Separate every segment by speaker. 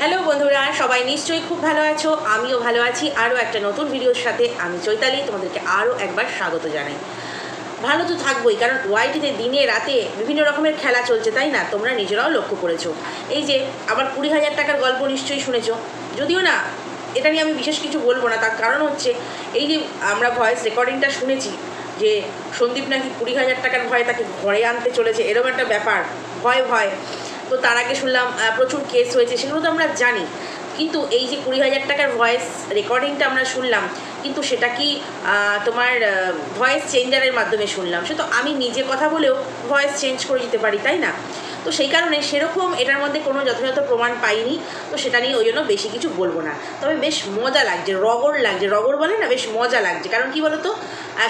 Speaker 1: Hello বন্ধুরা, সবাই নিশ্চয়ই খুব ভালো আছো। আমিও ভালো আছি। আরও একটা নতুন ভিডিওর সাথে আমি চৈতালি তোমাদেরকে আরও একবার স্বাগত জানাই। ভালো তো থাকবোই, কারণ ওয়াইটিতে দিনে রাতে বিভিন্ন রকমের খেলা চলছে, তাই না? তোমরা নিজেরাও লক্ষ্য করেছো। এই যে আবার 20,000 টাকার গল্প নিশ্চয়ই শুনেছো। যদিও না, এটা নিয়ে আমি বিশেষ কিছু বলবো না। তার কারণ হচ্ছে এই যে আমরা ভয়েস রেকর্ডিংটা শুনেছি যে সন্দীপ নাকি 20,000 টাকার ভয়ে তাকে ঘরে আনতে চলেছে, এরকম একটা ব্যাপার। ভয় ভয় তো তার আগে শুনলাম প্রচুর কেস হয়েছে, সেগুলো তো আমরা জানি। কিন্তু এই যে 20,000 টাকার ভয়েস রেকর্ডিংটা আমরা শুনলাম, কিন্তু সেটা কি তোমার ভয়েস চেঞ্জারের মাধ্যমে শুনলাম। সে তো আমি নিজে কথা বলেও ভয়েস চেঞ্জ করে দিতে পারি, তাই না? তো সেই কারণে সেরকম এটার মধ্যে কোনো যথাযথ প্রমাণ পাইনি। তো সেটা নিয়ে ওই জন্য বেশি কিছু বলবো না। তবে বেশ মজা লাগছে, রগড় লাগছে, রগড় বলে না, বেশ মজা লাগছে। কারণ কি বলো তো,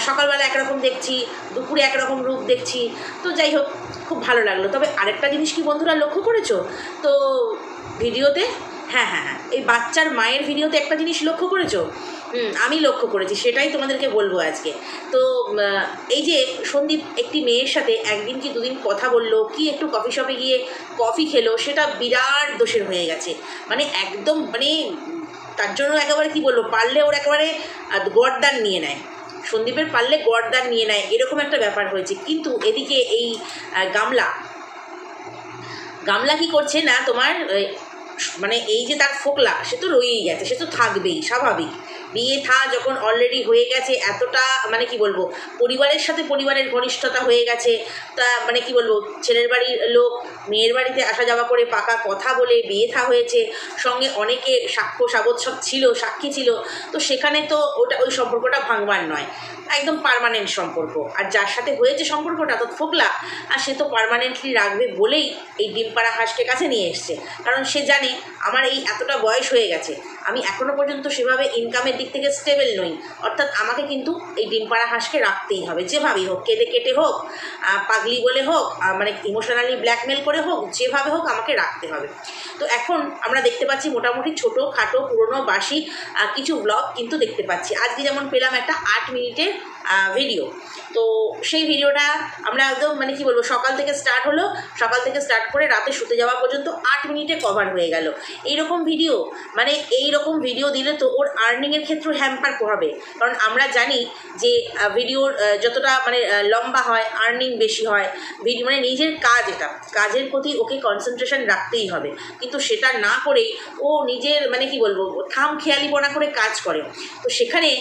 Speaker 1: সকালবেলা একরকম দেখছি, দুপুরে একরকম রূপ দেখছি। তো যাই হোক, খুব ভালো লাগলো। তবে আরেকটা জিনিস কি বন্ধুরা লক্ষ্য করেছো তো ভিডিওতে? হ্যাঁ, এই বাচ্চার মায়ের ভিডিওতে একটা জিনিস লক্ষ্য করেছো? আমি লক্ষ্য করেছি, সেটাই তোমাদেরকে বলবো আজকে। তো এই যে সন্দীপ একটি মেয়ের সাথে একদিন কি দুদিন কথা বললো, কি একটু কফি শপে গিয়ে কফি খেলো, সেটা বিরাট দোষের হয়ে গেছে। মানে একদম মানে তার জন্য একেবারে কি বলবো, পারলে ওর একেবারে গড়দান নিয়ে নেয়। সন্দীপের পারলে গড়দান নিয়ে নেয়, এরকম একটা ব্যাপার হয়েছে। কিন্তু এদিকে এই গামলা কি করছে না তোমার, মানে এই যে তার ফোকলা, সে তো রয়েই গেছে, সে তো থাকবেই, স্বাভাবিক। বিয়ে যখন অলরেডি হয়ে গেছে, এতটা মানে কি বলবো, পরিবারের সাথে পরিবারের ঘনিষ্ঠতা হয়ে গেছে। তা মানে কি বলবো, ছেলের বাড়ির লোক মেয়ের বাড়িতে আসা যাওয়া করে পাকা কথা বলে বিয়ে হয়েছে, সঙ্গে অনেকে সাক্ষ্য সাবৎ সব ছিল, সাক্ষী ছিল। তো সেখানে তো ওই সম্পর্কটা ভাঙবার নয়, একদম পার্মানেন্ট সম্পর্ক। আর যার সাথে হয়েছে সম্পর্কটা তো ফোকলা, আর সে তো পার্মানেন্টলি রাখবে বলেই এই ডিমপাড়া হাঁসকে কাছে নিয়ে এসছে। কারণ সে জানে আমার এই এতটা বয়স হয়ে গেছে, আমি এখনও পর্যন্ত সেভাবে ইনকামের দিক থেকে স্টেবল নই। অর্থাৎ আমাকে কিন্তু এই ডিমপাড়া হাঁসকে রাখতেই হবে, যেভাবেই হোক, কেটে কেটে হোক, পাগলি বলে হোক, মানে ইমোশনালি ব্ল্যাকমেল করে হোক, যেভাবে হোক আমাকে রাখতে হবে। তো এখন আমরা দেখতে পাচ্ছি মোটামুটি ছোটো খাটো পুরনো বাসি কিছু ব্লগ কিন্তু দেখতে পাচ্ছি। আজকে যেমন পেলাম একটা 8 মিনিটের ভিডিও। তো সেই ভিডিওটা আমরা একদম মানে কি বলবো, সকাল থেকে স্টার্ট হলো, সকাল থেকে স্টার্ট করে রাতে শুতে যাওয়া পর্যন্ত 8 মিনিটে কভার হয়ে গেল। এইরকম ভিডিও, মানে এইরকম ভিডিও দিলে তো ওর আর্নিংয়ের ক্ষেত্রে হ্যাম্পার হবে। কারণ আমরা জানি যে ভিডিওর যতটা মানে লম্বা হয়, আর্নিং বেশি হয়। ভিডিও মানে নিজের কাজ, এটা কাজের প্রতি ওকে কনসেন্ট্রেশন রাখতেই হবে। কিন্তু সেটা না করেই ও নিজের মানে কি বলবো, খামখেয়ালিপনা করে কাজ করে। তো সেখানে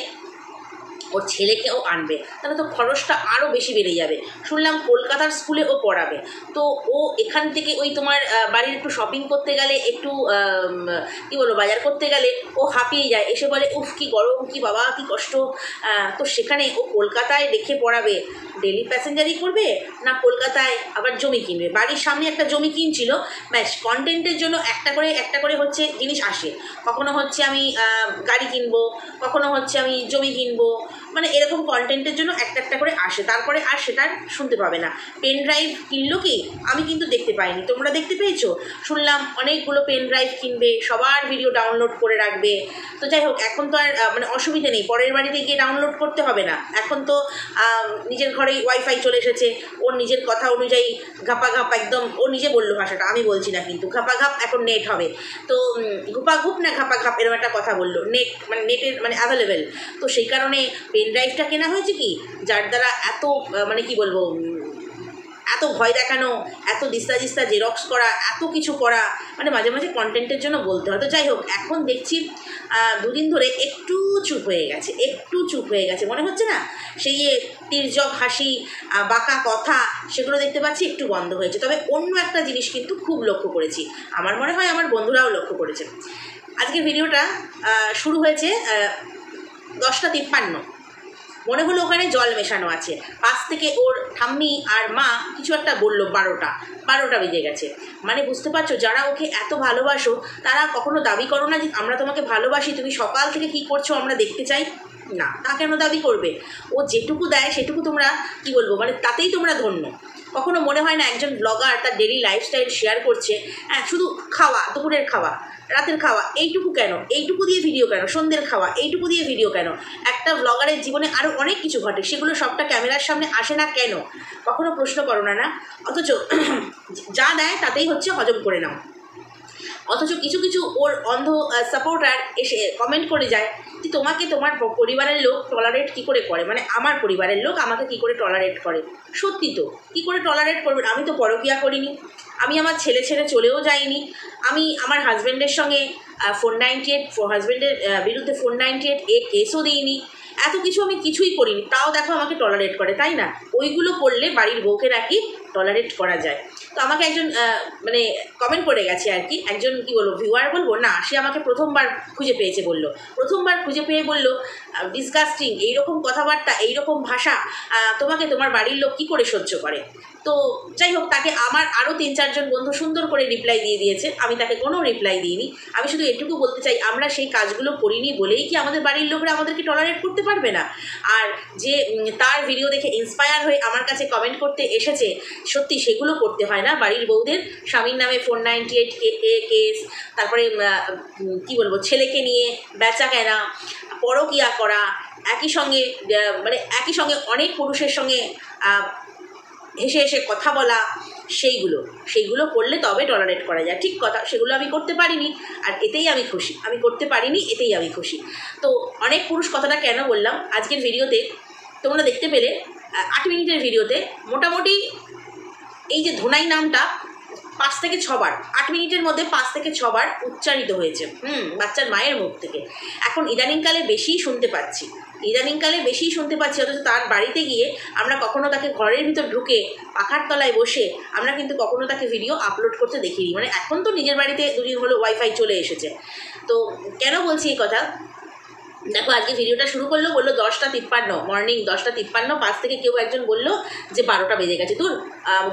Speaker 1: ওর ছেলেকেও আনবে, তাহলে তো খরচটা আরও বেশি বেড়ে যাবে। শুনলাম কলকাতার স্কুলে ও পড়াবে। তো ও এখান থেকে ওই তোমার বাড়ির একটু শপিং করতে গেলে, একটু কী বলবো, বাজার করতে গেলে ও হাঁপিয়ে যায়, এসে বলে উফ কি গরম, কি বাবা কি কষ্ট। তো সেখানে ও কলকাতায় রেখে পড়াবে, ডেলি প্যাসেঞ্জারই করবে না কলকাতায় আবার জমি কিনবে? বাড়ির সামনে একটা জমি কিনছিল, ব্যাস কন্টেন্টের জন্য একটা করে হচ্ছে জিনিস আসে। কখনো হচ্ছে আমি গাড়ি কিনবো, কখনো হচ্ছে আমি জমি কিনবো, মানে এরকম কন্টেন্টের জন্য একটা করে আসে। তারপরে আর সেটা শুনতে পাবে না। পেন ড্রাইভ কিনলো কি, আমি কিন্তু দেখতে পাইনি, তোমরা দেখতে পেয়েছো? শুনলাম অনেকগুলো পেন ড্রাইভ কিনবে, সবার ভিডিও ডাউনলোড করে রাখবে। তো যাই হোক, এখন তো আর মানে অসুবিধে নেই, পরের বাড়িতে গিয়ে ডাউনলোড করতে হবে না। এখন তো নিজের ঘরেই ওয়াইফাই চলে এসেছে। ওর নিজের কথা অনুযায়ী ঘাপাঘাপ, একদম ও নিজে বললো ভাষাটা, আমি বলছি না কিন্তু, ঘাপাঘাপ এখন নেট হবে। তো ঘুপাঘুপ না ঘাপাঘাপ এরকম একটা কথা বললো, নেট মানে নেটের মানে অ্যাভেলেবেল। তো সেই কারণে পেন ড্রাইভটা কেনা হয়েছে কি, যার দ্বারা এত মানে কি বলবো, এত ভয় দেখানো, এত দিস্তা জেরক্স করা, এত কিছু করা, মানে মাঝে মাঝে কন্টেন্টের জন্য বলতে হয়। তো যাই হোক, এখন দেখছি দুদিন ধরে একটু চুপ হয়ে গেছে, মনে হচ্ছে না সেই যে তির্যক হাসি, বাঁকা কথা, সেগুলো দেখতে পাচ্ছি একটু বন্ধ হয়েছে। তবে অন্য একটা জিনিস কিন্তু খুব লক্ষ্য করেছি, আমার মনে হয় আমার বন্ধুরাও লক্ষ্য করেছে। আজকের ভিডিওটা শুরু হয়েছে 10:53, মনে হলো ওখানে জল মেশানো আছে। পাশ থেকে ওর ঠাম্মি আর মা কিছু একটা বললো, 12টা বেজে গেছে। মানে বুঝতে পারছো, যারা ওকে এত ভালোবাসো তারা কখনো দাবি করো না যে আমরা তোমাকে ভালোবাসি, তুমি সকাল থেকে কি করছো আমরা দেখতে চাই। না, তা কেন দাবি করবে? ও যেটুকু দেয় সেটুকু তোমরা কি বলবো, মানে তাতেই তোমরা ধন্য। কখনো মনে হয় না একজন ব্লগার তার ডেইলি লাইফস্টাইল শেয়ার করছে, হ্যাঁ শুধু খাওয়া, দুপুরের খাওয়া, রাতের খাওয়া, এইটুকু কেন, এইটুকু দিয়ে ভিডিও কেন, সন্ধ্যের খাওয়া, এইটুকু দিয়ে ভিডিও কেন? একটা ব্লগারের জীবনে আরও অনেক কিছু ঘটে, সেগুলো সবটা ক্যামেরার সামনে আসে না কেন? কখনো প্রশ্ন করো না? অথচ যা দেয় তাতেই হচ্ছে হজম করে নাও। অথচ কিছু কিছু ওর অন্ধ সাপোর্টার এসে কমেন্ট করে যায় যে তোমাকে তোমার পরিবারের লোক টলারেট কী করে করে, মানে আমার পরিবারের লোক আমাকে কী করে টলারেট করে। সত্যি তো, কী করে টলারেট করবেন? আমি তো পরকীয়া করিনি, আমি আমার ছেলে ছেড়ে চলেও যাইনি, আমি আমার হাজব্যান্ডের সঙ্গে 498 হাজব্যান্ডের বিরুদ্ধে 498 কেসও দিইনি, এত কিছু আমি কিছুই করিনি, তাও দেখো আমাকে টলারেট করে, তাই না? ওইগুলো করলে বাড়ির বউকে নাকি টলারেট করা যায়। তো আমাকে একজন মানে কমেন্ট করে গেছে আর কি, একজন কি বলবো ভিউয়ার বলবো না, সে আমাকে প্রথমবার খুঁজে পেয়েছে বললো, প্রথমবার খুঁজে পেয়ে বললো ডিসগাস্টিং, এইরকম কথাবার্তা, এইরকম ভাষা তোমাকে তোমার বাড়ির লোক কী করে সহ্য করে। তো যাই হোক, তাকে আমার আরও 3-4 জন বন্ধু সুন্দর করে রিপ্লাই দিয়ে দিয়েছে, আমি তাকে কোনো রিপ্লাই দিইনি। আমি শুধু এটুকু বলতে চাই, আমরা সেই কাজগুলো করিনি বলেই কি আমাদের বাড়ির লোকরা আমাদেরকে টলারেট করতে পারবে না? আর যে তার ভিডিও দেখে ইন্সপায়ার হয়ে আমার কাছে কমেন্ট করতে এসেছে, সত্যি সেগুলো করতে হয় না বাড়ির বউদের। স্বামীর নামে 498 কেস, তারপরে কি বলবো, ছেলেকে নিয়ে বেচা কেনা, পরকীয়া করা, একই সঙ্গে অনেক পুরুষের সঙ্গে হেসে হেসে কথা বলা, সেইগুলো করলে তবে টলারেট করা যায়। ঠিক কথা, সেগুলো আমি করতে পারিনি, আর এতেই আমি খুশি। আমি করতে পারিনি, এতেই আমি খুশি। তো অনেক পুরুষ কথাটা কেন বললাম, আজকের ভিডিওতে তোমরা দেখতে পেলে 8 মিনিটের ভিডিওতে মোটামুটি এই যে ধোনাই নামটা 5 থেকে 6 বার, 8 মিনিটের মধ্যে 5 থেকে 6 বার উচ্চারিত হয়েছে বাচ্চার মায়ের মুখ থেকে। এখন ইদানিংকালে বেশিই শুনতে পাচ্ছি, অথচ তার বাড়িতে গিয়ে আমরা কখনো তাকে ঘরের ভিতর ঢুকে পাখার তলায় বসে আমরা কিন্তু কখনো তাকে ভিডিও আপলোড করতে দেখিনি। মানে এখন তো নিজের বাড়িতে 2 দিন হলো ওয়াইফাই চলে এসেছে। তো কেন বলছি এই কথা, দেখো আজকে ভিডিওটা শুরু করলো, বললো 10:53 মর্নিং 10:53, 5 থেকে কেউ একজন বললো যে 12টা বেজে গেছে। তোর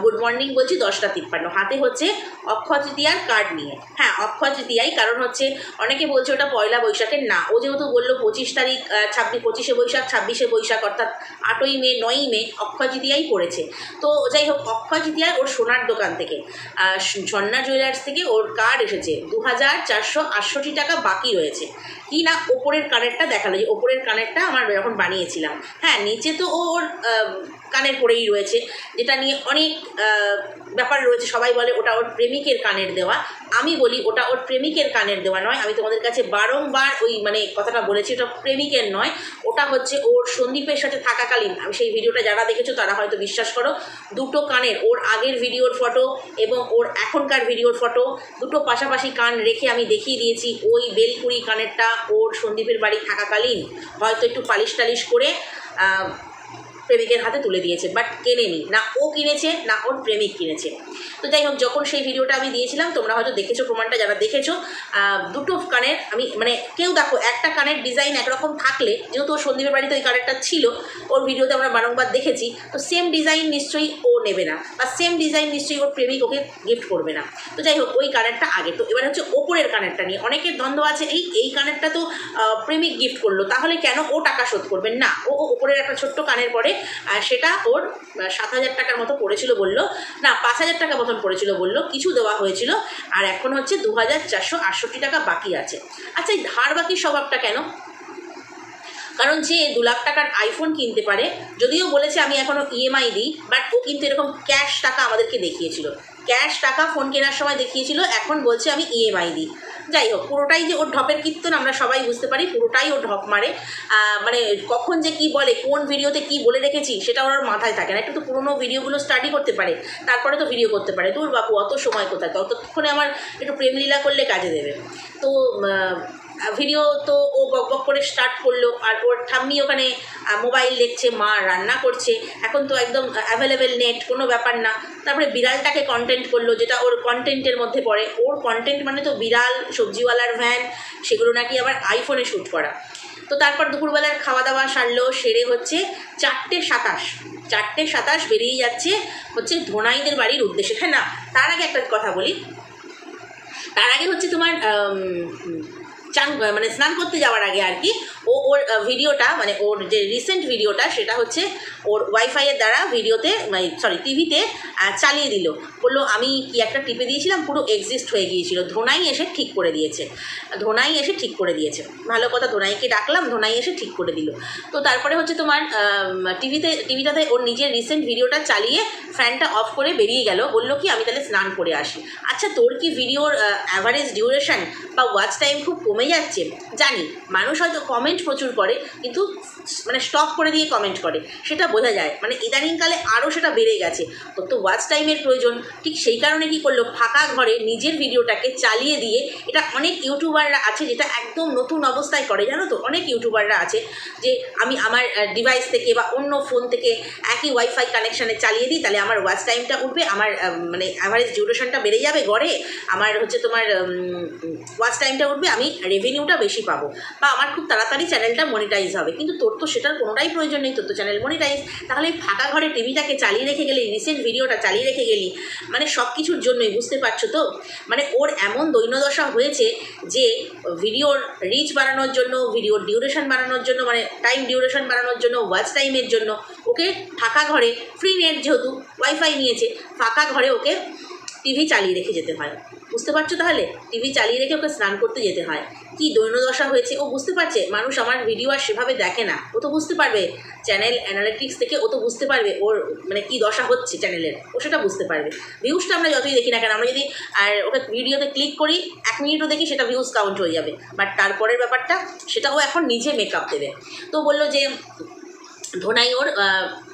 Speaker 1: গুড মর্নিং বলছি 10:53, হাতে হচ্ছে অক্ষয় তৃতীয়ার কার্ড নিয়ে। হ্যাঁ, অক্ষয় তৃতীয়াই, কারণ হচ্ছে অনেকে বলছে ওটা পয়লা বৈশাখের না, ও যেহেতু বললো 25 তারিখ 25শে বৈশাখ 26শে বৈশাখ, অর্থাৎ 8ই মে 9ই মে অক্ষয় তৃতীয়াই পড়েছে। তো যাই হোক, অক্ষয় তৃতীয়ায় ওর সোনার দোকান থেকে ঝর্ণা জুয়েলার্স থেকে ওর কার্ড এসেছে, 2468 টাকা বাকি রয়েছে। কি না ওপরের কানেরটা দেখালো, যে ওপরের কানেরটা আমার যখন বানিয়েছিলাম, হ্যাঁ নিচে তো ওর কানের পরেই রয়েছে, যেটা নিয়ে অনেক ব্যাপার রয়েছে। সবাই বলে ওটা ওর প্রেমিকের কানের দেওয়া, আমি বলি ওটা ওর প্রেমিকের কানের দেওয়া নয়। আমি তোমাদের কাছে বারংবার ওই কথাটা বলেছি, ওটা প্রেমিকের নয়, ওটা হচ্ছে ওর সন্দীপের সাথে থাকাকালীন। আমি সেই ভিডিওটা যারা দেখেছো তারা হয়তো বিশ্বাস করো, দুটো কানের, ওর আগের ভিডিওর ফটো এবং ওর এখনকার ভিডিওর ফটো, দুটো পাশাপাশি কান রেখে আমি দেখিয়ে দিয়েছি। ওই বেলকুড়ি কানেরটা ওর সন্দীপের বাড়ি থাকাকালীন হয়তো একটু পালিশ টালিশ করে প্রেমিকের হাতে তুলে দিয়েছে, বাট কেনেনি, না ও কিনেছে না ওর প্রেমিক কিনেছে। তো যাই হোক, যখন সেই ভিডিওটা আমি দিয়েছিলাম তোমরা হয়তো দেখেছো, প্রমাণটা যারা দেখেছো, দুটো কানের আমি কেউ দেখো একটা কানের ডিজাইন একরকম থাকলে, যেহেতু ওর সন্দীপের বাড়িতে ওই কানেরটা ছিল, ওর ভিডিওতে আমরা বারংবার দেখেছি, তো সেম ডিজাইন নিশ্চয়ই ও নেবে না, বা সেম ডিজাইন নিশ্চয়ই ওর প্রেমিক ওকে গিফট করবে না। তো যাই হোক, ওই কানেরটা আগে। তো এবার হচ্ছে ওপরের কানেরটা নিয়ে অনেকের দ্বন্দ্ব আছে, এই কানেরটা তো প্রেমিক গিফট করলো, তাহলে কেন ও টাকা শোধ করবেন না? ও ওপরের একটা ছোট্ট কানের পরে, সেটা ওর 7,000 টাকার মতো পড়েছিল বললো, না 5,000 টাকা মতন পড়েছিল বললো, কিছু দেওয়া হয়েছিল, আর এখন হচ্ছে 2,468 টাকা বাকি আছে। আচ্ছা, এই ধার বাকি স্বভাবটা কেন? কারণ যে 2 লাখ টাকার আইফোন কিনতে পারে, যদিও বলেছে আমি এখনও ইএমআই দিই, বাট ও কিন্তু এরকম ক্যাশ টাকা আমাদেরকে দেখিয়েছিল, ক্যাশ টাকা ফোন কেনার সময় দেখিয়েছিল, এখন বলছে আমি ইএমআই দিই। যাই হোক, পুরোটাই যে ওর ঢপের কীর্তন আমরা সবাই বুঝতে পারি, পুরোটাই ও ঢপ মারে। কখন যে কি বলে, কোন ভিডিওতে কি বলে রেখেছি সেটা ওর মাথায় থাকে না। একটু তো পুরোনো ভিডিওগুলো স্টাডি করতে পারে, তারপরে তো ভিডিও করতে পারে। দূর বাপু, অত সময় কোথায়, ততক্ষণে আমার একটু প্রেমলীলা করলে কাজে দেবে। তো ভিডিও তো ও বক বক করে স্টার্ট করলো, আর ওর ঠাম্মি ওখানে মোবাইল দেখছে, মা রান্না করছে, এখন তো একদম অ্যাভেলেবেল নেট, কোনো ব্যাপার না। তারপরে বিড়ালটাকে কন্টেন্ট করলো, যেটা ওর কন্টেন্টের মধ্যে পড়ে। ওর কন্টেন্ট মানে তো বিড়াল, সবজিওয়ালার ভ্যান, সেগুলো নাকি আবার আইফোনে শ্যুট করা। তো তারপর দুপুরবেলার খাওয়া দাওয়া সারলো, সেরে হচ্ছে 4:27 বেরিয়ে যাচ্ছে হচ্ছে ধোনাইদের বাড়ির উদ্দেশ্যে। হ্যাঁ, না তার আগে একটা কথা বলি, তার আগে হচ্ছে তোমার চান মানে স্নান করতে যাওয়ার আগে আর কি ওর ভিডিওটা মানে ওর যে রিসেন্ট ভিডিওটা সেটা হচ্ছে ওর ওয়াইফাইয়ের দ্বারা ভিডিওতে টিভিতে চালিয়ে দিল। বললো আমি কি একটা টিপে দিয়েছিলাম, পুরো এক্সিস্ট হয়ে গিয়েছিল। ধোনাই এসে ঠিক করে দিয়েছে, ভালো কথা। ধোনাইকে ডাকলাম, ধোনাই এসে ঠিক করে দিল। তো তারপরে হচ্ছে তোমার টিভিটাতে ওর নিজের রিসেন্ট ভিডিওটা চালিয়ে ফ্যানটা অফ করে বেরিয়ে গেল। বললো কি আমি তাহলে স্নান করে আসি। আচ্ছা, তোর কি ভিডিওর অ্যাভারেজ ডিউরেশন বা ওয়াচ টাইম খুব কমে যাচ্ছে? জানি মানুষ হয়তো কমেন্ট প্রচুর করে, কিন্তু মানে স্টপ করে দিয়ে কমেন্ট করে, সেটা বোঝা যায়। মানে ইদানিংকালে আরও সেটা বেড়ে গেছে। তোর তো ওয়াচ টাইমের প্রয়োজন। ঠিক সেই কারণে কি করলো, ফাঁকা ঘরে নিজের ভিডিওটাকে চালিয়ে দিয়ে, এটা অনেক ইউটিউবাররা আছে যেটা একদম নতুন অবস্থায় করে, জানো তো? অনেক ইউটিউবাররা আছে যে আমি আমার ডিভাইস থেকে বা অন্য ফোন থেকে একই ওয়াইফাই কানেকশানে চালিয়ে দিই, তাহলে আমার ওয়াচ টাইমটা উঠবে, আমার মানে অ্যাভারেজ ডিউরেশনটা বেড়ে যাবে গড়ে, আমার হচ্ছে তোমার ওয়াচ টাইমটা উঠবে, আমি রেভিনিউটা বেশি পাবো, বা আমার খুব তাড়াতাড়ি চ্যানেলটা মনিটাইজ হবে। কিন্তু তোর তো সেটার কোনোটাই প্রয়োজন নেই, তোর তো চ্যানেল মনিটাইজ। তাহলে ফাঁকা ঘরে টিভিটাকে চালিয়ে রেখে গেলি, রিসেন্ট ভিডিওটা চালিয়ে রেখে গেলি, মানে সব কিছুর জন্যই, বুঝতে পারছো তো? মানে ওর এমন দৈন্যদশা হয়েছে যে ভিডিওর রিচ বাড়ানোর জন্য, ভিডিওর ডিউরেশন বাড়ানোর জন্য, মানে টাইম ডিউরেশন বাড়ানোর জন্য, ওয়াচ টাইমের জন্য ওকে ফাঁকা ঘরে, ফ্রি নেট যেহেতু ওয়াইফাই নিয়েছে, ফাঁকা ঘরে ওকে টিভি চালিয়ে রেখে যেতে হয়। বুঝতে পারছো? তাহলে টিভি চালিয়ে রেখে ওকে স্নান করতে যেতে হয়। কি দৈন্যদশা হয়েছে ও বুঝতে পারছে। মানুষ আমার ভিডিও আর সেভাবে দেখে না, ও তো বুঝতে পারবে চ্যানেল অ্যানালিটিক্স থেকে, ও তো বুঝতে পারবে ওর মানে কী দশা হচ্ছে চ্যানেলের, ও সেটা বুঝতে পারবে। ভিউজটা আমরা যতই দেখি না কেন, আমরা যদি আর ওকে ভিডিওতে ক্লিক করি 1 মিনিটও দেখি, সেটা ভিউজ কাউন্ট হয়ে যাবে। বাট তারপরের ব্যাপারটা সেটা ও এখন নিজে মেকআপ দেবে। তো বললো যে ধোনাই ওর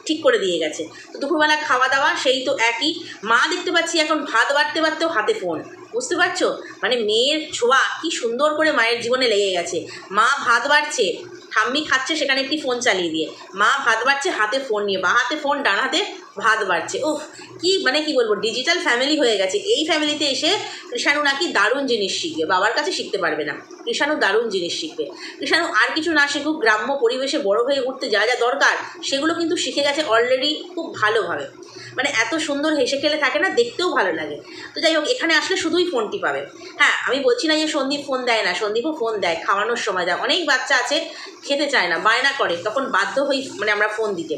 Speaker 1: ঠিক করে দিয়ে গেছে। তো দুপুরবেলা খাওয়া দাওয়া সেই তো একই। মা দেখতে পাচ্ছি এখন ভাত বাড়তে বাড়তেও হাতে ফোন। বুঝতে পারছো? মানে মেয়ের ছোঁয়া কি সুন্দর করে মায়ের জীবনে লেগে গেছে। মা ভাত বাড়ছে, ঠাম্মি খাচ্ছে সেখানে একটি ফোন চালিয়ে দিয়ে, মা ভাত বাড়ছে হাতে ফোন নিয়ে, বা হাতে ফোন ডান হাতে ভাত বাড়ছে। উফ, কি মানে কি বলবো, ডিজিটাল ফ্যামিলি হয়ে গেছে। এই ফ্যামিলিতে এসে কৃষাণু নাকি দারুণ জিনিস শিখবে, বাবার কাছে শিখতে পারবে না। কৃষাণু দারুণ জিনিস শিখবে। কৃষাণু আর কিছু না শিখুক, গ্রাম্য পরিবেশে বড় হয়ে উঠতে যা যা দরকার সেগুলো কিন্তু শিখে গেছে অলরেডি খুব ভালোভাবে। মানে এত সুন্দর হেসে খেলে থাকে না, দেখতেও ভালো লাগে। তো যাই হোক, এখানে আসলে শুধুই ফোনটি পাবে। হ্যাঁ, আমি বলছি না যে সন্দীপ ফোন দেয় না, সন্দীপও ফোন দেয়, খাওয়ানোর সময় দেয়। অনেক বাচ্চা আছে খেতে চায় না, বায়না করে, তখন বাধ্য হই মানে আমরা ফোন দিতে,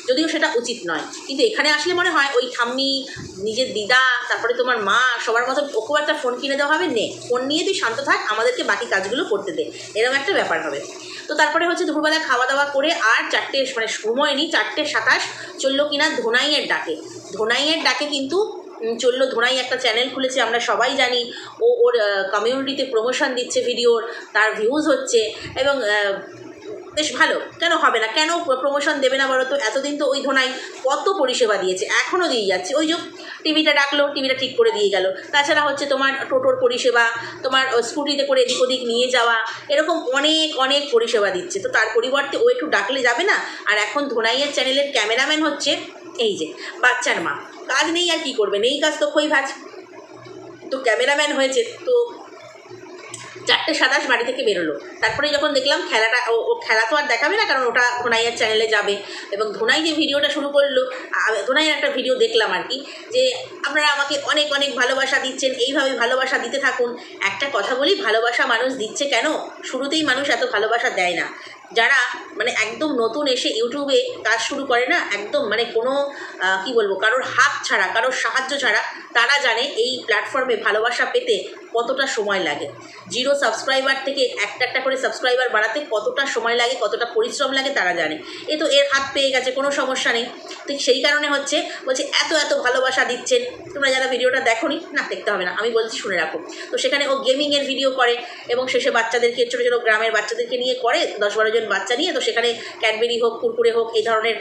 Speaker 1: যদিও সেটা উচিত নয়। কিন্তু এখানে আসলে মনে হয় ওই ঠাম্মি, নিজের দিদা, তারপরে তোমার মা, সবার মতো ওকেও একটা ফোন কিনে দেওয়া হবে, নে ফোন নিয়ে তুই শান্ত থাক, আমাদেরকে বাকি কাজগুলো করতে দে, এরকম একটা ব্যাপার হবে। তো তারপরে হচ্ছে দুপুরবেলা খাওয়া দাওয়া করে আর 4টে মানে সময় নেই, 4:27 চললো কিনা ধোনাইয়ের ডাকে। ধোনাইয়ের ডাকে কিন্তু চললো। ধোনাই একটা চ্যানেল খুলেছে, আমরা সবাই জানি। ওর কমিউনিটিতে প্রমোশন দিচ্ছে ভিডিওর, তার ভিউজ হচ্ছে, এবং বেশ ভালো। কেন হবে না, কেন প্রমোশন দেবে না বলো তো? এতদিন তো ওই ধোনাই কত পরিষেবা দিয়েছে, এখনও দিয়ে যাচ্ছে। ওই যে টিভিটা ডাকলো, টিভিটা ঠিক করে দিয়ে গেল। তাছাড়া হচ্ছে তোমার টোটোর পরিষেবা, তোমার স্কুটিতে করে এদিক ওদিক নিয়ে যাওয়া, এরকম অনেক অনেক পরিষেবা দিচ্ছে। তো তার পরিবর্তে ও একটু ডাকলে যাবে না? আর এখন ধোনাইয়ের চ্যানেলের ক্যামেরাম্যান হচ্ছে এই যে বাচ্চার মা। কাজ নেই আর কি করবে, নেই কাজ তো খই ভাজ। তো ক্যামেরাম্যান হয়েছে, তো 4:27 বাড়ি থেকে বেরোলো। তারপরে যখন দেখলাম খেলাটা, ও খেলা তো আর দেখাবে না, কারণ ওটা ধোনাইয়ের চ্যানেলে যাবে। এবং ধোনাই যে ভিডিওটা শুরু করলো, ধোনাইয়ের একটা ভিডিও দেখলাম আর কি, যে আপনারা আমাকে অনেক অনেক ভালোবাসা দিচ্ছেন, এইভাবে ভালোবাসা দিতে থাকুন। একটা কথা বলি, ভালোবাসা মানুষ দিচ্ছে কেন? শুরুতেই মানুষ এত ভালোবাসা দেয় না। যারা মানে একদম নতুন এসে ইউটিউবে কাজ শুরু করে না, একদম মানে কোনো কি বলবো, কারোর হাত ছাড়া, কারোর সাহায্য ছাড়া, তারা জানে এই প্ল্যাটফর্মে ভালোবাসা পেতে কতটা সময় লাগে। 0 সাবস্ক্রাইবার থেকে একটা করে সাবস্ক্রাইবার বাড়াতে কতটা সময় লাগে, কতটা পরিশ্রম লাগে তারা জানে। এ তো এর হাত পেয়ে গেছে, কোনো সমস্যা নেই। ঠিক সেই কারণে হচ্ছে বলছে এত এত ভালোবাসা দিচ্ছেন। তোমরা যারা ভিডিওটা দেখোনি, না দেখতে হবে না, আমি বলছি শুনে রাখো। তো সেখানে ও গেমিংয়ের ভিডিও করে, এবং শেষে বাচ্চাদেরকে, ছোটো ছোটো গ্রামের বাচ্চাদেরকে নিয়ে করে, 10-12 জন বাচ্চা নিয়ে। তো সেখানে ক্যাডবেরি হোক, কুরকুরে হোক, এই ধরনের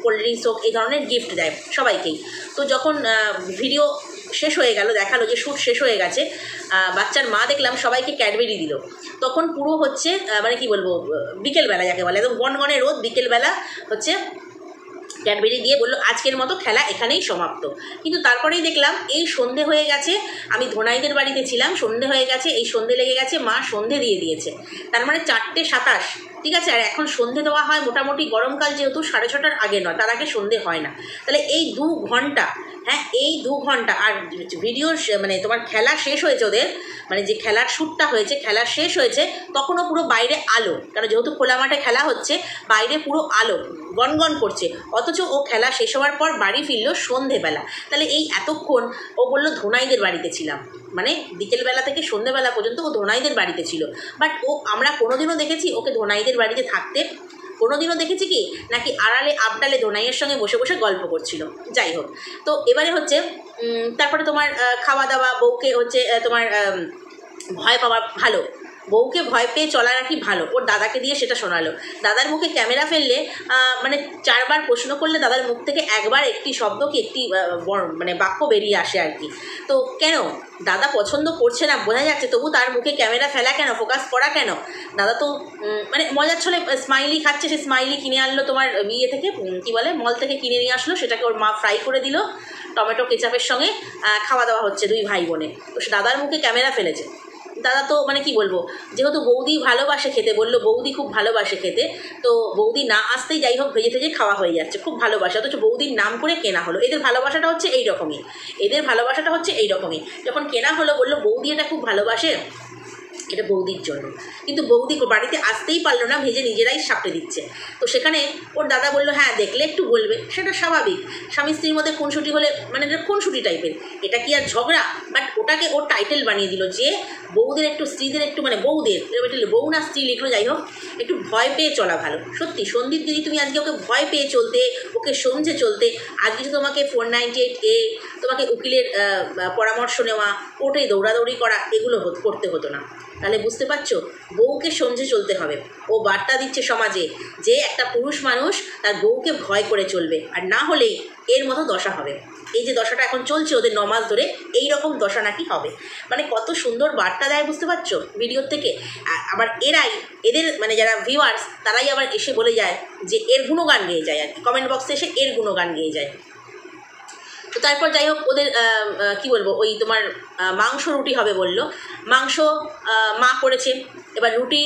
Speaker 1: কোল্ড ড্রিঙ্কস হোক, এই ধরনের গিফট দেয় সবাইকেই। তো যখন ভিডিও শেষ হয়ে গেল, দেখালো যে শ্যুট শেষ হয়ে গেছে, বাচ্চার মা দেখলাম সবাইকে ক্যাডবেরি দিল। তখন পুরো হচ্ছে মানে কি বলবো, বিকেলবেলা যাকে বলে, একদম গনগনে রোদ, বিকেলবেলা হচ্ছে ক্যাডবেরি দিয়ে বললো আজকের মতো খেলা এখানেই সমাপ্ত। কিন্তু তারপরেই দেখলাম এই সন্ধে হয়ে গেছে, আমি ধোনাইদের বাড়িতে ছিলাম, সন্ধে হয়ে গেছে, এই সন্ধে লেগে গেছে, মা সন্ধে দিয়ে দিয়েছে। তার মানে 4:27 ঠিক আছে। আর এখন সন্ধে দেওয়া হয় মোটামুটি গরমকাল যেহেতু 6:30টার আগে নয়, তার আগে সন্ধে হয় না। তাহলে এই 2 ঘন্টা, হ্যাঁ এই 2 ঘন্টা, আর ভিডিও মানে তোমার খেলা শেষ হয়েছে ওদের, মানে যে খেলার শ্যুটটা হয়েছে, খেলা শেষ হয়েছে তখনও পুরো বাইরে আলো, কারণ যেহেতু খোলা মাঠে খেলা হচ্ছে, বাইরে পুরো আলো গনগন করছে। অথচ ও খেলা শেষ হওয়ার পর বাড়ি ফিরলো সন্ধেবেলা। তাহলে এই এতক্ষণ ও বললো ধোনাইদের বাড়িতে ছিলাম, মানে বিকেলবেলা থেকে সন্ধেবেলা পর্যন্ত ও ধোনাইদের বাড়িতে ছিল। বাট ও, আমরা কোনোদিনও দেখেছি ওকে ধোনাইদের বাড়িতে থাকতে? কোনোদিনও দেখেছি কি? নাকি আড়ালে আবডালে ধোনাইয়ের সঙ্গে বসে বসে গল্প করছিল। যাই হোক, তো এবারে হচ্ছে তারপরে তোমার খাওয়া দাওয়া, বউকে হচ্ছে তোমার ভয় পাওয়া ভালো, বউকে ভয় পেয়ে চলা নাকি ভালো, ওর দাদাকে দিয়ে সেটা শোনালো। দাদার মুখে ক্যামেরা ফেললে মানে 4 বার প্রশ্ন করলে দাদার মুখ থেকে একবার একটি শব্দ কি একটি মানে বাক্য বেরিয়ে আসে আর কি। তো কেন দাদা পছন্দ করছে না বোঝা যাচ্ছে, তবু তার মুখে ক্যামেরা ফেলা কেন, ফোকাস করা কেন? দাদা তো মানে মজার ছলে স্মাইলি খাচ্ছে, সে স্মাইলি কিনে আনলো তোমার ইয়ে থেকে, কী বলে, মল থেকে কিনে নিয়ে আসলো, সেটাকে ওর মা ফ্রাই করে দিল টমেটো কেচাপের সঙ্গে, খাওয়া দাওয়া হচ্ছে 2 ভাই বোনে। তো সে দাদার মুখে ক্যামেরা ফেলেছে। দাদা তো মানে কি বলবো, যেহেতু বৌদি ভালোবাসে খেতে, বললো বৌদি খুব ভালোবাসে খেতে, তো বৌদি না আসতেই যাই হোক ভেজে ভেজে খাওয়া হয়ে যাচ্ছে, খুব ভালোবাসে। অথচ বৌদির নাম করে কেনা হলো। এদের ভালোবাসাটা হচ্ছে এই রকমই, এদের ভালোবাসাটা হচ্ছে এই রকমই। যখন কেনা হলো বললো বৌদি এটা খুব ভালোবাসে, এটা বৌদির জন্য, কিন্তু বৌদি বাড়িতে আসতেই পারলো না, ভেজে নিজেরাই সাপড়ে দিচ্ছে। তো সেখানে ওর দাদা বললো হ্যাঁ দেখলে একটু বলবে, সেটা স্বাভাবিক, স্বামী স্ত্রীর মধ্যে খুনসুটি হলে, মানে এটা খুনসুটি টাইপের, এটা কি আর ঝগড়া? বাট ওটাকে ওর টাইটেল বানিয়ে দিল যে বউদের একটু, স্ত্রীদের একটু, মানে বউদের, বউ না স্ত্রী লিখলো, যাই হোক, একটু ভয় পেয়ে চলা ভালো। সত্যি সন্দীপ দিদি, তুমি আজকে ওকে ভয় পেয়ে চলতে, ওকে সমঝে চলতে, আজকে তো তোমাকে 498A, তোমাকে উকিলের পরামর্শ নেওয়া, কোর্টে দৌড়াদৌড়ি করা, এগুলো করতে হতো না। তাহলে বুঝতে পারছো, বউকে সমঝে চলতে হবে। ও বার্তা দিচ্ছে সমাজে যে একটা পুরুষ মানুষ তার বউকে ভয় করে চলবে, আর না হলেই এর মতো দশা হবে। এই যে দশাটা এখন চলছে ওদের 9 মাস ধরে, এই রকম দশা নাকি হবে। মানে কত সুন্দর বার্তা দেয় বুঝতে পারছো ভিডিওর থেকে। আবার এদের মানে যারা ভিউয়ার্স, তারাই আবার এসে বলে যায় যে এর গুণগান গেয়ে যায় আর কি, কমেন্ট বক্সে এসে এর গুণগান গেয়ে যায়। তো তারপর যাই হোক, ওদের কি বলবো, ওই তোমার মাংস রুটি হবে বললো, মাংস মা করেছে, এবার রুটি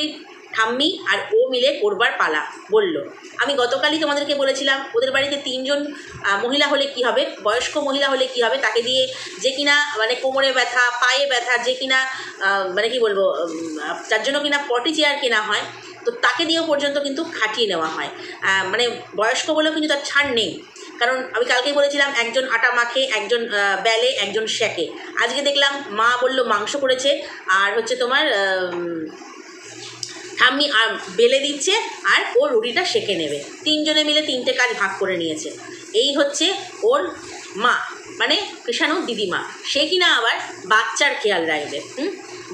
Speaker 1: ঠাম্মি আর ও মিলে করবার পালা বললো। আমি গতকালই তোমাদেরকে বলেছিলাম ওদের বাড়িতে 3 জন মহিলা হলে কি হবে, বয়স্ক মহিলা হলে কি হবে, তাকে দিয়ে যে কিনা মানে কোমরে ব্যথা, পায়ে ব্যথা, যে কিনা মানে কি বলবো, যার জন্য কিনা পটি চেয়ার কেনা হয়, তো তাকে দিয়েও পর্যন্ত কিন্তু খাটিয়ে নেওয়া হয়। মানে বয়স্ক বলেও কিন্তু তার ছাড় নেই, কারণ আমি কালকেই বলেছিলাম একজন আটা মাখে, একজন বেলে, একজন শেকে। আজকে দেখলাম মা বললো মাংস করেছে, আর হচ্ছে তোমার ঠাম্মি আর বেলে দিচ্ছে, আর ও রুটিটা সেঁকে নেবে। 3 জনে মিলে 3টে কাজ ভাগ করে নিয়েছে। এই হচ্ছে ওর মা, মানে কৃষাণু দিদিমা। সে কিনা আবার বাচ্চার খেয়াল রাখবে,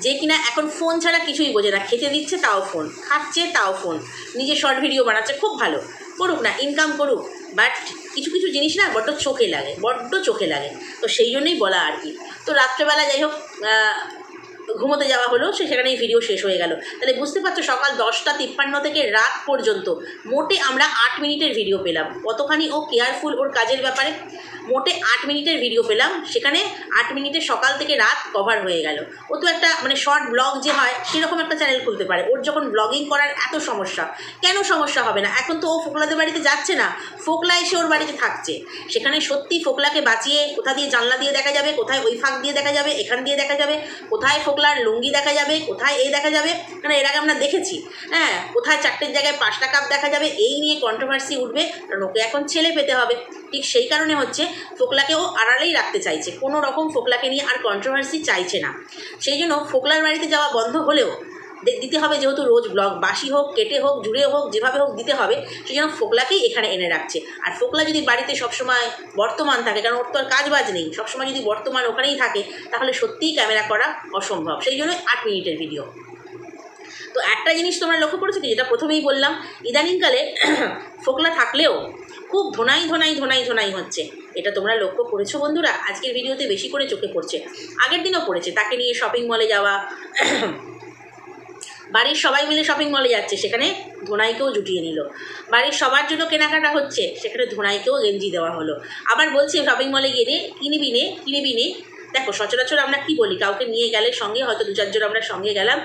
Speaker 1: যে কিনা এখন ফোন ছাড়া কিছুই বোঝে না, খেতে দিচ্ছে তাও ফোন, খাচ্ছে তাও ফোন, নিজে শর্ট ভিডিও বানাচ্ছে, খুব ভালো, করুক না, ইনকাম করুক, বাট কিছু কিছু জিনিস না বড্ড চোখে লাগে, বড্ড চোখে লাগে। তো সেই জন্যই বলা আর কি। তো রাত্রেবেলা যাই হোক ঘুমোতে যাওয়া হলো, সেখানেই ভিডিও শেষ হয়ে গেল। তাহলে বুঝতে পারছো সকাল 10:53 থেকে রাত পর্যন্ত মোটে আমরা 8 মিনিটের ভিডিও পেলাম। কতখানি ও কেয়ারফুল ওর কাজের ব্যাপারে। মোটে 8 মিনিটের ভিডিও পেলাম, সেখানে 8 মিনিটে সকাল থেকে রাত কভার হয়ে গেল। ও তো একটা মানে শর্ট ব্লগ যে হয় সেরকম একটা চ্যানেল খুলতে পারে। ওর যখন ব্লগিং করার এত সমস্যা, কেন সমস্যা হবে না? এখন তো ও ফোকলাদের বাড়িতে যাচ্ছে না, ফোকলা এসে ওর বাড়িতে থাকছে। সেখানে সত্যি ফোকলাকে বাঁচিয়ে কোথা দিয়ে জানলা দিয়ে দেখা যাবে, কোথায় ওই ফাঁক দিয়ে দেখা যাবে, এখান দিয়ে দেখা যাবে, কোথায় ফোকলার লুঙ্গি দেখা যাবে, কোথায় এই দেখা যাবে, মানে এর আগে আমরা দেখেছি, হ্যাঁ, কোথায় 4টের জায়গায় 5টা কাপ দেখা যাবে, এই নিয়ে কন্ট্রোভার্সি উঠবে, কারণ ওকে এখন ছেলে পেতে হবে। ঠিক সেই কারণে হচ্ছে ফোকলাকে ও আড়ালেই রাখতে চাইছে, কোনো রকম ফোকলাকে নিয়ে আর কন্ট্রোভার্সি চাইছে না। সেই জন্য ফোকলার বাড়িতে যাওয়া বন্ধ হলেও দিতে হবে, যেহেতু রোজ ব্লগ বাসি হোক, কেটে হোক, জুড়ে হোক, যেভাবে হোক দিতে হবে, সেই জন্য ফোকলাকেই এখানে এনে রাখছে। আর ফোকলা যদি বাড়িতে সবসময় বর্তমান থাকে, কারণ ওর তো আর কাজ বাজ নেই, সবসময় যদি বর্তমান ওখানেই থাকে, তাহলে সত্যিই ক্যামেরা করা অসম্ভব। সেই জন্য 8 মিনিটের ভিডিও। তো একটা জিনিস তোমরা লক্ষ্য করেছো কি, যেটা প্রথমেই বললাম, ইদানিংকালে ফোকলা থাকলেও খুব ধোনাই হচ্ছে। এটা তোমরা লক্ষ্য করেছো বন্ধুরা? আজকের ভিডিওতে বেশি করে চোখে পড়ছে, আগের দিনও পড়েছে। তাকে নিয়ে শপিং মলে যাওয়া, বাড়ির সবাই মিলে শপিং মলে যাচ্ছে, সেখানে ধোনাইকেও জুটিয়ে নিল। বাড়ির সবার জন্য কেনাকাটা হচ্ছে, সেখানে ধোনাইকেও গেঞ্জি দেওয়া হলো। আবার বলছে শপিং মলে গিয়ে কিনবি নে। দেখো সচরাচর আমরা কি বলি, কাউকে নিয়ে গেলে সঙ্গে হয়তো 2-4 জন আমরা সঙ্গে গেলাম,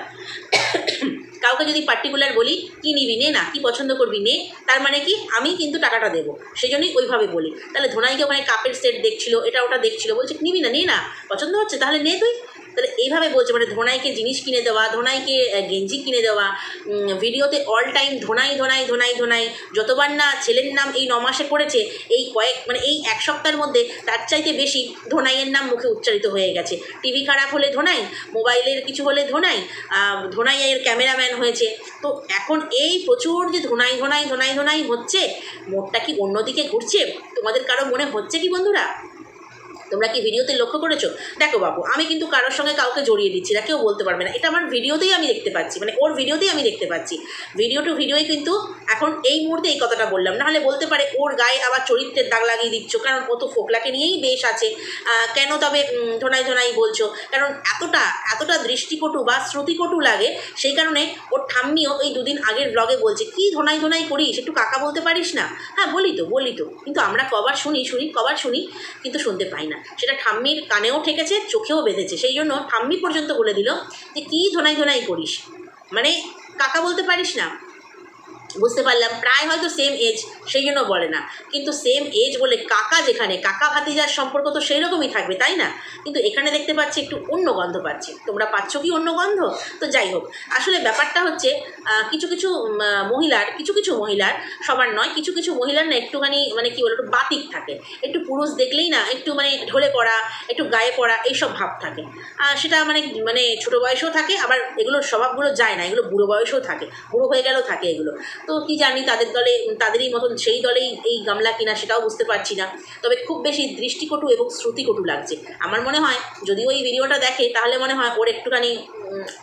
Speaker 1: কাউকে যদি পার্টিকুলার বলি কি নিবি নে না, কি পছন্দ করবি নে, তার মানে কি আমি কিন্তু টাকাটা দেবো, সেই জন্যই ওইভাবে বলি। তাহলে ধোনাইকে ওখানে কাপের সেট দেখছিল, এটা ওটা দেখছিল, বলছে নিবি না নে না, পছন্দ হচ্ছে তাহলে নে তুই। তাহলে এইভাবে বলছে, মানে ধোনাইকে জিনিস কিনে দেওয়া, ধোনাইকে গেঞ্জি কিনে দেওয়া, ভিডিওতে অল টাইম ধোনাই ধোনাই ধোনাই ধোনাই, যতবার না ছেলের নাম এই 9 মাসে পড়েছে, এই মানে এই 1 সপ্তাহের মধ্যে তার চাইতে বেশি ধোনাইয়ের নাম মুখে উচ্চারিত হয়ে গেছে। টিভি খারাপ হলে ধোনাই, মোবাইলের কিছু হলে ধোনাই, ধোনাইয়ের ক্যামেরাম্যান হয়েছে। তো এখন এই প্রচুর যে ধোনাই ধোনাই ধোনাই ধোনাই হচ্ছে, মোড়টা কি অন্যদিকে ঘুরছে? তোমাদের কারো মনে হচ্ছে কি বন্ধুরা? তোমরা কি ভিডিওতে লক্ষ্য করেছো? দেখো বাবু, আমি কিন্তু কারোর সঙ্গে কাউকে জড়িয়ে দিচ্ছি না, কেউ বলতে পারবে না, এটা আমার ভিডিওতেই আমি দেখতে পাচ্ছি, মানে ওর ভিডিওতেই আমি দেখতে পাচ্ছি, ভিডিও টু ভিডিওই কিন্তু এখন এই মুহূর্তে এই কথাটা বললাম। নাহলে বলতে পারে ওর গায়ে আবার চরিত্রের দাগ লাগিয়ে দিচ্ছ, কারণ ও তো ফোকলাকে নিয়েই বেশ আছে, কেন তবে ধোনাই ধোনাই বলছো? কারণ এতটা দৃষ্টিকটু বা শ্রুতিকটু লাগে, সেই কারণে ওর ঠাম্মিও ওই 2 দিন আগের ব্লগে বলছে কি ধোনাই ধোনাই করিস, একটু কাকা বলতে পারিস না? হ্যাঁ বলি তো, কিন্তু আমরা কবার শুনি কিন্তু শুনতে পাই না। সেটা ঠাম্মির কানেও ঠেকেছে, চোখেও বেঁধেছে, সেই জন্য ঠাম্মি পর্যন্ত বলে দিল যে কি ধোনাই ধোনাই করিস, মানে কাকা বলতে পারিস না। বুঝতে পারলাম প্রায় হয়তো সেম এজ, সেই জন্য বলে না, কিন্তু সেম এজ বলে কাকা, যেখানে কাকা ভাতিজার সম্পর্ক তো সেই রকমই থাকবে, তাই না? কিন্তু এখানে দেখতে পাচ্ছি একটু অন্য গন্ধ পাচ্ছি। তোমরা পাচ্ছ কি অন্য গন্ধ? তো যাই হোক, আসলে ব্যাপারটা হচ্ছে কিছু কিছু মহিলার, সবার নয়, কিছু কিছু মহিলার না একটুখানি মানে কি বলো, একটু বাতিক থাকে, একটু পুরুষ দেখলেই না একটু মানে ঢলে পড়া, একটু গায়ে পড়া, এইসব ভাব থাকে। সেটা মানে ছোটো বয়সেও থাকে, আবার এগুলোর স্বভাবগুলো যায় না, এগুলো বুড়ো বয়সেও থাকে, বুড়ো হয়ে গেলেও থাকে এগুলো। তো কি জানি তাদের দলে, তাদেরই মতন সেই দলেই এই গামলা কিনা সেটাও বুঝতে পারছি না, তবে খুব বেশি দৃষ্টিকটু এবং শ্রুতিকটু লাগছে। আমার মনে হয় যদিও এই ভিডিওটা দেখে, তাহলে মনে হয় ওর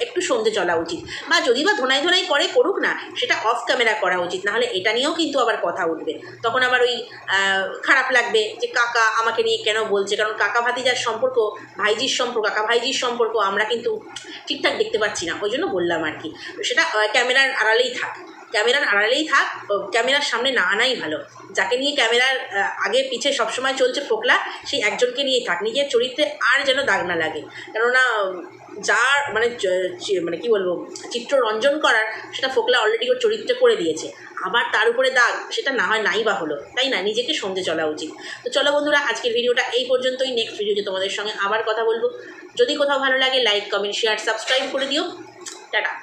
Speaker 1: একটু সন্ধে চলা উচিত, বা যদি বা ধোনাই ধোনাই করুক না, সেটা অফ ক্যামেরা করা উচিত, নাহলে এটা নিয়েও কিন্তু আবার কথা উঠবে, তখন আবার ওই খারাপ লাগবে যে কাকা আমাকে নিয়ে কেন বলছে, কারণ কাকা ভাতিজার সম্পর্ক, কাকা ভাইজির সম্পর্ক আমরা কিন্তু ঠিকঠাক দেখতে পাচ্ছি না, ওই জন্য বললাম আর কি। সেটা ক্যামেরার আড়ালেই থাক, ক্যামেরার সামনে না আনাই ভালো। যাকে নিয়ে ক্যামেরার আগে পিছে সবসময় চলছে ফোকলা, সেই একজনকে নিয়েই থাক, নিজের চরিত্রে আর যেন দাগ না লাগে। কেননা যার মানে কি বলবো, চিত্ররঞ্জন করার, সেটা ফোকলা অলরেডি ওর চরিত্রে করে দিয়েছে, আবার তার উপরে দাগ, সেটা না হয় নাই বা হলো, তাই না? নিজেকে সন্ধে চলা উচিত। তো চলো বন্ধুরা, আজকের ভিডিওটা এই পর্যন্তই। নেক্সট ভিডিওতে তোমাদের সঙ্গে আবার কথা বলবো। যদি কোথাও ভালো লাগে লাইক, কমেন্ট, শেয়ার, সাবস্ক্রাইব করে দিও। টাটা।